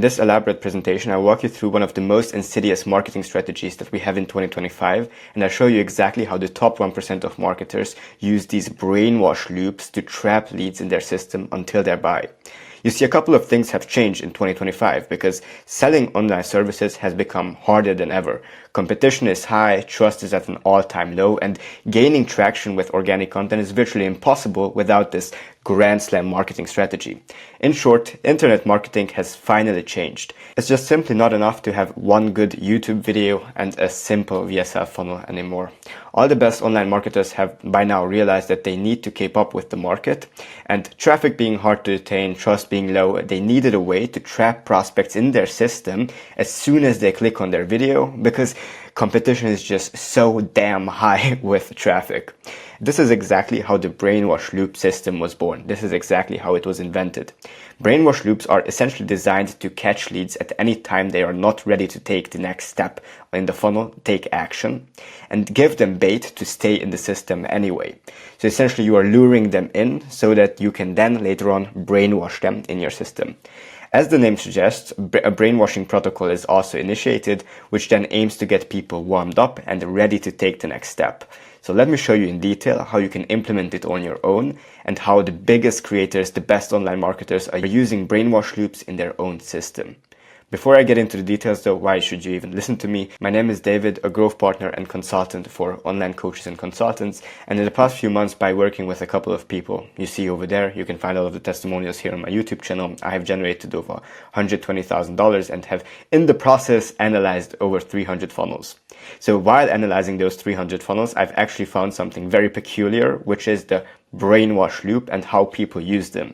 In this elaborate presentation, I'll walk you through one of the most insidious marketing strategies that we have in 2025, and I'll show you exactly how the top 1% of marketers use these brainwash loops to trap leads in their system until they buy. You see, a couple of things have changed in 2025 because selling online services has become harder than ever. Competition is high, trust is at an all-time low, and gaining traction with organic content is virtually impossible without this grand slam marketing strategy. In short, internet marketing has finally changed. It's just simply not enough to have one good YouTube video and a simple VSL funnel anymore. All the best online marketers have by now realized that they need to keep up with the market, and traffic being hard to attain, trust being low, they needed a way to trap prospects in their system as soon as they click on their video, because competition is just so damn high with traffic. This is exactly how the brainwash loop system was born. This is exactly how it was invented. Brainwash loops are essentially designed to catch leads at any time they are not ready to take the next step in the funnel, take action, and give them bait to stay in the system anyway. So essentially you are luring them in so that you can then later on brainwash them in your system. As the name suggests, a brainwashing protocol is also initiated, which then aims to get people warmed up and ready to take the next step. So let me show you in detail how you can implement it on your own and how the biggest creators, the best online marketers, are using brainwash loops in their own system. Before I get into the details though, why should you even listen to me? My name is David, a growth partner and consultant for online coaches and consultants. And in the past few months, by working with a couple of people, you see over there, you can find all of the testimonials here on my YouTube channel. I have generated over $120,000 and have in the process analyzed over 300 funnels. So while analyzing those 300 funnels, I've actually found something very peculiar, which is the brainwash loop and how people use them.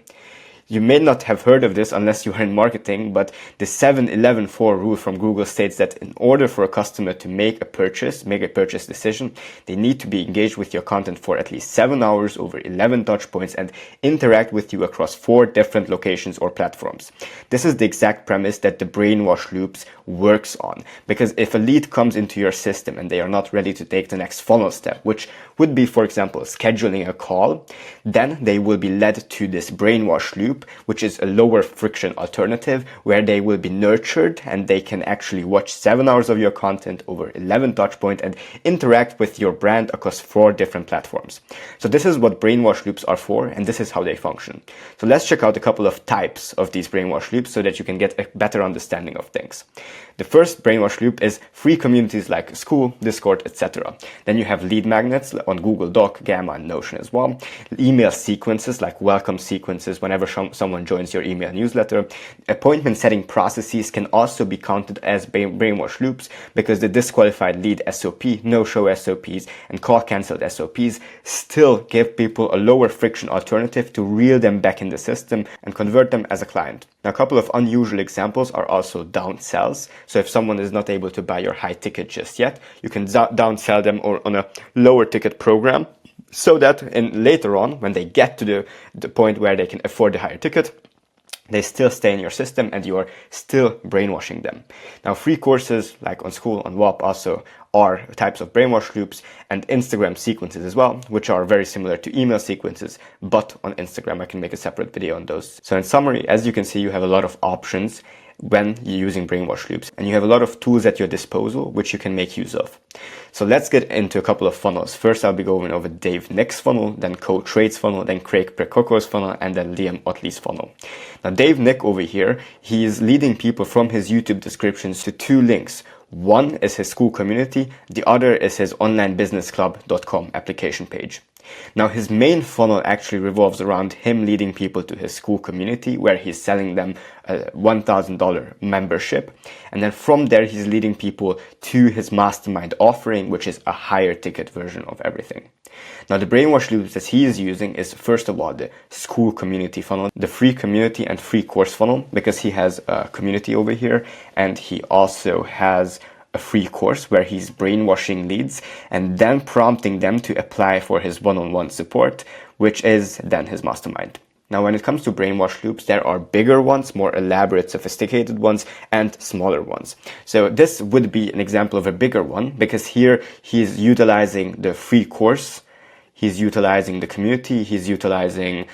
You may not have heard of this unless you are in marketing, but the 7-11-4 rule from Google states that in order for a customer to make a purchase decision, they need to be engaged with your content for at least 7 hours over 11 touch points and interact with you across 4 different locations or platforms. This is the exact premise that the brainwash loops works on, because if a lead comes into your system and they are not ready to take the next funnel step, which would be, for example, scheduling a call, then they will be led to this brainwash loop, which is a lower friction alternative where they will be nurtured and they can actually watch 7 hours of your content over 11 touch points and interact with your brand across 4 different platforms. So this is what brainwash loops are for, and this is how they function. So let's check out a couple of types of these brainwash loops so that you can get a better understanding of things. The first brainwash loop is free communities like school, Discord, etc. Then you have lead magnets on Google Doc, Gamma, and Notion as well. Email sequences like welcome sequences whenever someone joins your email newsletter. Appointment setting processes can also be counted as brainwash loops because the disqualified lead SOP, no-show SOPs, and call cancelled SOPs still give people a lower friction alternative to reel them back in the system and convert them as a client. Now, a couple of unusual examples are also downsells. So if someone is not able to buy your high ticket just yet, you can downsell them or on a lower ticket program so that later on, when they get to the point where they can afford the higher ticket, they still stay in your system and you are still brainwashing them. Now, free courses like on School, on WAP also are types of brainwash loops, and Instagram sequences as well, which are very similar to email sequences, but on Instagram I can make a separate video on those. So in summary, as you can see, you have a lot of options when you're using brainwash loops, and you have a lot of tools at your disposal which you can make use of. So let's get into a couple of funnels. First, I'll be going over Dave Nick's funnel, then Code Trade's funnel, then Craig Precoco's funnel, and then Liam Otley's funnel. Now, Dave Nick over here, he is leading people from his YouTube descriptions to 2 links. One is his school community, the other is his onlinebusinessclub.com application page. Now, his main funnel actually revolves around him leading people to his school community where he's selling them a $1,000 membership. And then from there, he's leading people to his mastermind offering, which is a higher ticket version of everything. Now, the brainwash loops that he is using is, first of all, the school community funnel, the free community and free course funnel, because he has a community over here and he also has a free course where he's brainwashing leads and then prompting them to apply for his one-on-one support, which is then his mastermind. Now, when it comes to brainwash loops, there are bigger ones, more elaborate, sophisticated ones, and smaller ones. So this would be an example of a bigger one because here he's utilizing the free course, he's utilizing the community, he's utilizing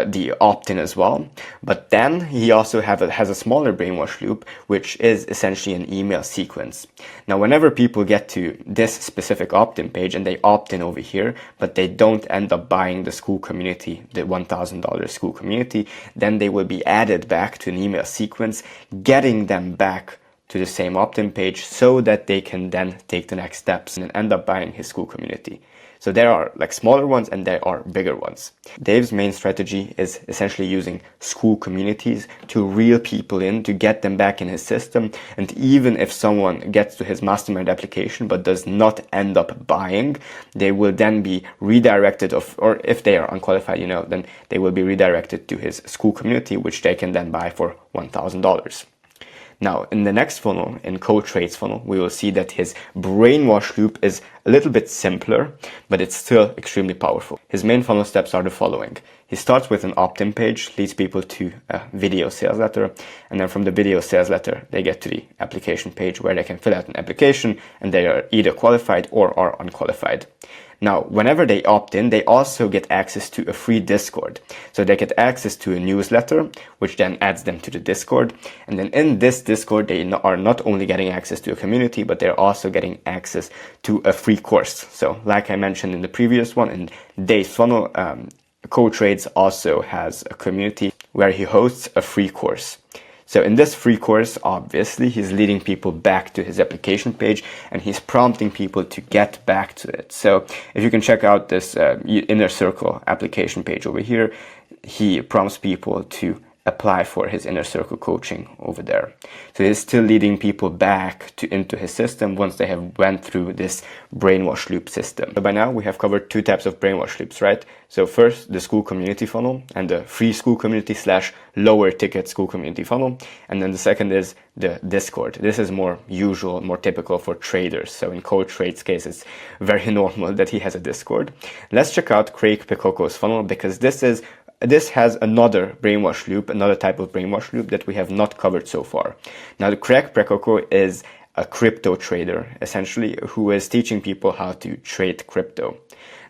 the opt-in as well. But then he also has a smaller brainwash loop, which is essentially an email sequence. Now, whenever people get to this specific opt-in page and they opt in over here, but they don't end up buying the school community, the $1,000 school community, then they will be added back to an email sequence, getting them back to the same opt-in page so that they can then take the next steps and end up buying his school community. So there are like smaller ones and there are bigger ones. Dave's main strategy is essentially using school communities to reel people in, to get them back in his system. And even if someone gets to his mastermind application but does not end up buying, they will then be redirected or if they are unqualified, then they will be redirected to his school community, which they can then buy for $1,000. Now, in the next funnel, in Co-Trade's funnel, we will see that his brainwash loop is a little bit simpler, but it's still extremely powerful. His main funnel steps are the following. He starts with an opt-in page, leads people to a video sales letter, and then from the video sales letter, they get to the application page where they can fill out an application, and they are either qualified or are unqualified. Now, whenever they opt in, they also get access to a free Discord. So they get access to a newsletter, which then adds them to the Discord. And then in this Discord, they are not only getting access to a community, but they're also getting access to a free course. So like I mentioned in the previous one, in Dave's funnel, Co-Trades also has a community where he hosts a free course. So in this free course, obviously, he's leading people back to his application page and he's prompting people to get back to it. So if you can check out this Inner Circle application page over here, he prompts people to apply for his Inner Circle coaching over there. So he's still leading people back into his system once they have went through this brainwash loop system. So by now we have covered two types of brainwash loops, right? So first, the school community funnel and the free school community / lower ticket school community funnel. And then the second is the Discord. This is more usual, more typical for traders. So in Co-Trade's case, it's very normal that he has a Discord. Let's check out Craig Pecoco's funnel because this has another brainwash loop, another type of brainwash loop that we have not covered so far. Now, Craig Pecoco is a crypto trader, essentially, who is teaching people how to trade crypto.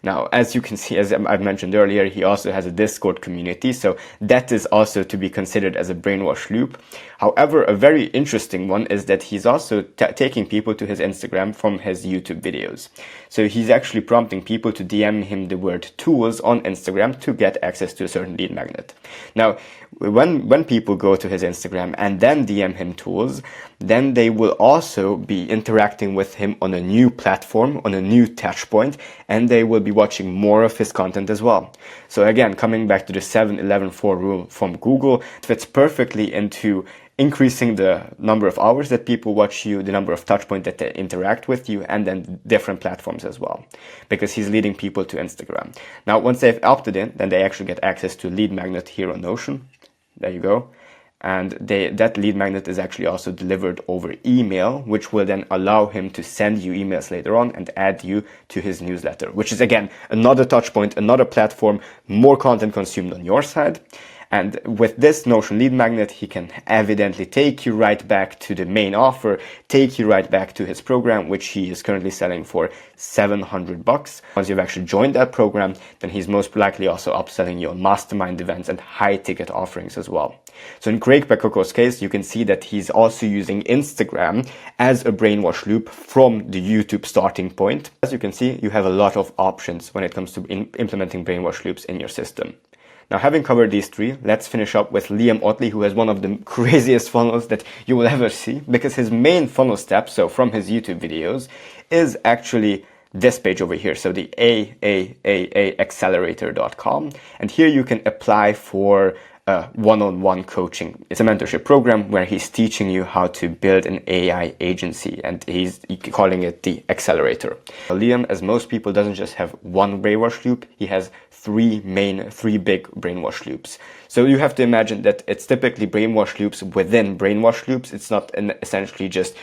Now, as you can see, as I've mentioned earlier, he also has a Discord community, so that is also to be considered as a brainwash loop. However, a very interesting one is that he's also taking people to his Instagram from his YouTube videos. So he's actually prompting people to DM him the word tools on Instagram to get access to a certain lead magnet. Now, when people go to his Instagram and then DM him tools, then they will also be interacting with him on a new platform, on a new touch point, and they will be watching more of his content as well. So again, coming back to the 7-11-4 rule from Google, it fits perfectly into increasing the number of hours that people watch you, the number of touch points that they interact with you, and then different platforms as well, because he's leading people to Instagram. Now, once they've opted in, then they actually get access to lead magnet here on Notion. There you go. And that lead magnet is actually also delivered over email, which will then allow him to send you emails later on and add you to his newsletter, which is, again, another touch point, another platform, more content consumed on your side. And with this Notion lead magnet, he can evidently take you right back to the main offer, take you right back to his program, which he is currently selling for $700. Once you've actually joined that program, then he's most likely also upselling you on mastermind events and high ticket offerings as well. So in Craig Pecoco's case, you can see that he's also using Instagram as a brainwash loop from the YouTube starting point. As you can see, you have a lot of options when it comes to implementing brainwash loops in your system. Now, having covered these three, let's finish up with Liam Otley, who has one of the craziest funnels that you will ever see, because his main funnel step, so from his YouTube videos, is actually this page over here. So the AAAAaccelerator.com. And here you can apply for one-on-one coaching. It's a mentorship program where he's teaching you how to build an AI agency, and he's calling it the Accelerator. Liam, as most people, doesn't just have one brainwash loop. He has three big brainwash loops. So you have to imagine that it's typically brainwash loops within brainwash loops. It's not essentially just,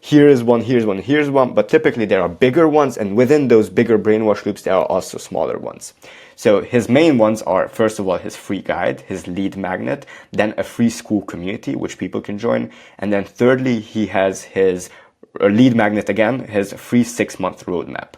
here is one, here's one, here's one, but typically there are bigger ones, and within those bigger brainwash loops, there are also smaller ones. So his main ones are, first of all, his free guide, his lead magnet, then a free school community, which people can join. And then thirdly, he has his lead magnet again, his free 6-month roadmap.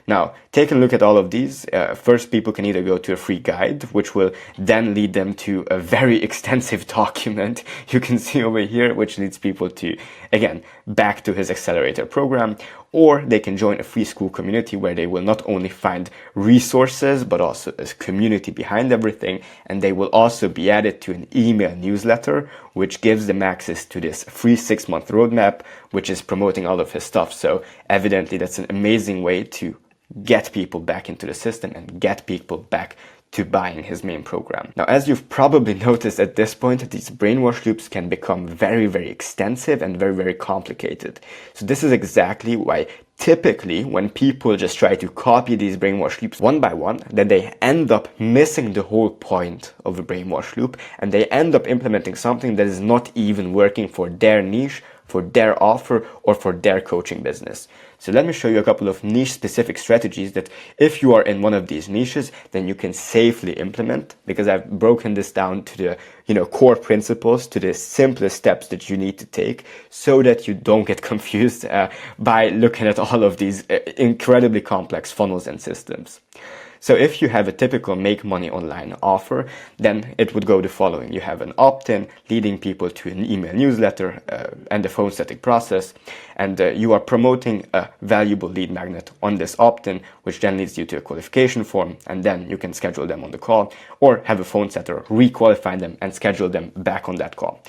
Now, take a look at all of these. First, people can either go to a free guide, which will then lead them to a very extensive document you can see over here, which leads people to, again, back to his accelerator program, or they can join a free school community where they will not only find resources, but also a community behind everything, and they will also be added to an email newsletter, which gives them access to this free 6-month roadmap, which is promoting all of his stuff. So evidently that's an amazing way to get people back into the system and get people back to buying his main program. Now, as you've probably noticed at this point, these brainwash loops can become very, very extensive and very, very complicated. So this is exactly why typically when people just try to copy these brainwash loops one by one, then they end up missing the whole point of a brainwash loop, and they end up implementing something that is not even working for their niche, for their offer, or for their coaching business. So let me show you a couple of niche specific strategies that if you are in one of these niches, then you can safely implement, because I've broken this down to the core principles, to the simplest steps that you need to take so that you don't get confused by looking at all of these incredibly complex funnels and systems. So if you have a typical make money online offer, then it would go the following. You have an opt-in leading people to an email newsletter and the phone setting process, and you are promoting a valuable lead magnet on this opt-in, which then leads you to a qualification form, and then you can schedule them on the call or have a phone setter re-qualify them and schedule them back on that call.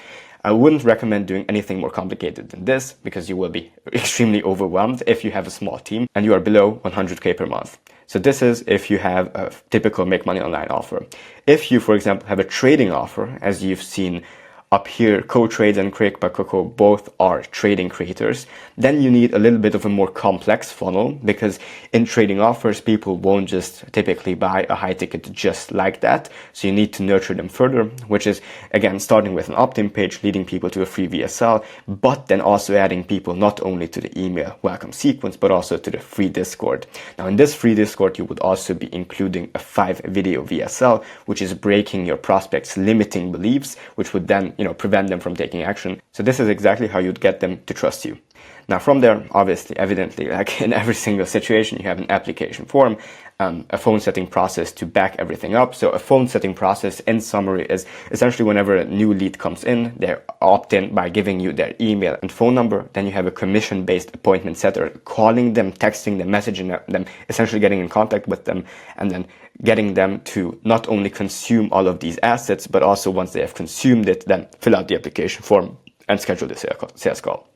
I wouldn't recommend doing anything more complicated than this, because you will be extremely overwhelmed if you have a small team and you are below 100K per month. So this is if you have a typical make money online offer. If you, for example, have a trading offer, as you've seen up here, CoTrade and Create by Coco both are trading creators, then you need a little bit of a more complex funnel, because in trading offers, people won't just typically buy a high ticket just like that. So you need to nurture them further, which is, again, starting with an opt-in page, leading people to a free VSL, but then also adding people not only to the email welcome sequence, but also to the free Discord. Now, in this free Discord, you would also be including a 5-video VSL, which is breaking your prospects' limiting beliefs, which would then prevent them from taking action. So this is exactly how you'd get them to trust you. Now from there, obviously, evidently, like in every single situation, you have an application form, a phone setting process to back everything up. So a phone setting process, in summary, is essentially whenever a new lead comes in, they opt in by giving you their email and phone number. Then you have a commission-based appointment setter, calling them, texting them, messaging them, essentially getting in contact with them, and then getting them to not only consume all of these assets, but also once they have consumed it, then fill out the application form and schedule the sales call.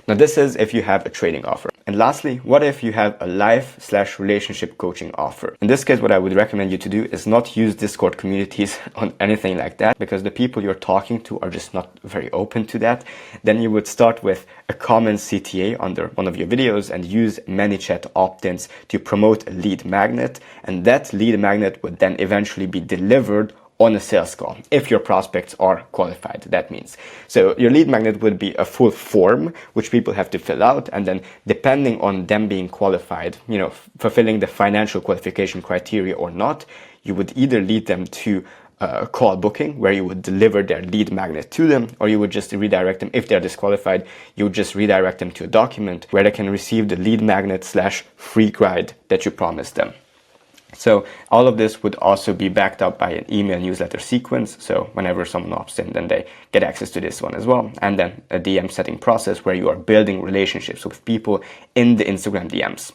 Now this is if you have a trading offer. And lastly, what if you have a life/relationship coaching offer? In this case, what I would recommend you to do is not use Discord communities on anything like that, because the people you're talking to are just not very open to that. Then you would start with a common CTA under one of your videos and use ManyChat opt-ins to promote a lead magnet. And that lead magnet would then eventually be delivered on a sales call, if your prospects are qualified, that means. So your lead magnet would be a full form, which people have to fill out, and then depending on them being qualified, fulfilling the financial qualification criteria or not, you would either lead them to a call booking, where you would deliver their lead magnet to them, or you would just redirect them. If they're disqualified, you would just redirect them to a document where they can receive the lead magnet/free guide that you promised them. So all of this would also be backed up by an email newsletter sequence. So whenever someone opts in, then they get access to this one as well. And then a DM setting process where you are building relationships with people in the Instagram DMs.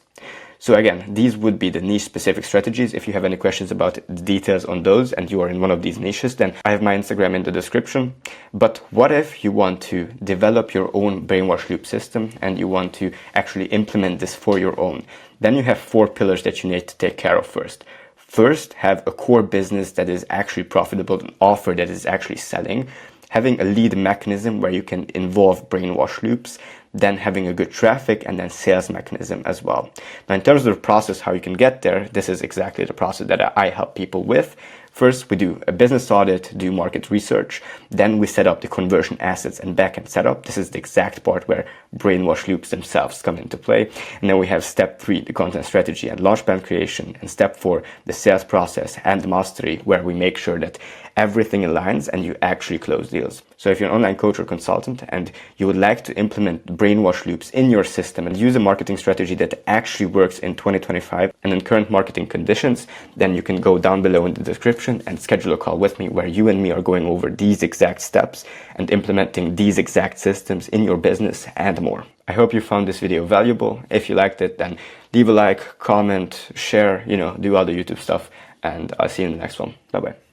So again, these would be the niche specific strategies. If you have any questions about the details on those and you are in one of these niches, then I have my Instagram in the description. But what if you want to develop your own brainwash loop system and you want to actually implement this for your own? Then you have 4 pillars that you need to take care of first. First, have a core business that is actually profitable, an offer that is actually selling, having a lead mechanism where you can involve brainwash loops, then having a good traffic, and then sales mechanism as well. Now, in terms of the process, how you can get there, this is exactly the process that I help people with. First, we do a business audit, do market research. Then we set up the conversion assets and backend setup. This is the exact part where brainwash loops themselves come into play. And then we have step 3, the content strategy and launch plan creation. And step 4, the sales process and mastery, where we make sure that everything aligns and you actually close deals. So if you're an online coach or consultant and you would like to implement brainwash loops in your system and use a marketing strategy that actually works in 2025 and in current marketing conditions, then you can go down below in the description and schedule a call with me where you and me are going over these exact steps and implementing these exact systems in your business and more. I hope you found this video valuable. If you liked it, then leave a like, comment, share, do all the YouTube stuff, and I'll see you in the next one. Bye-bye.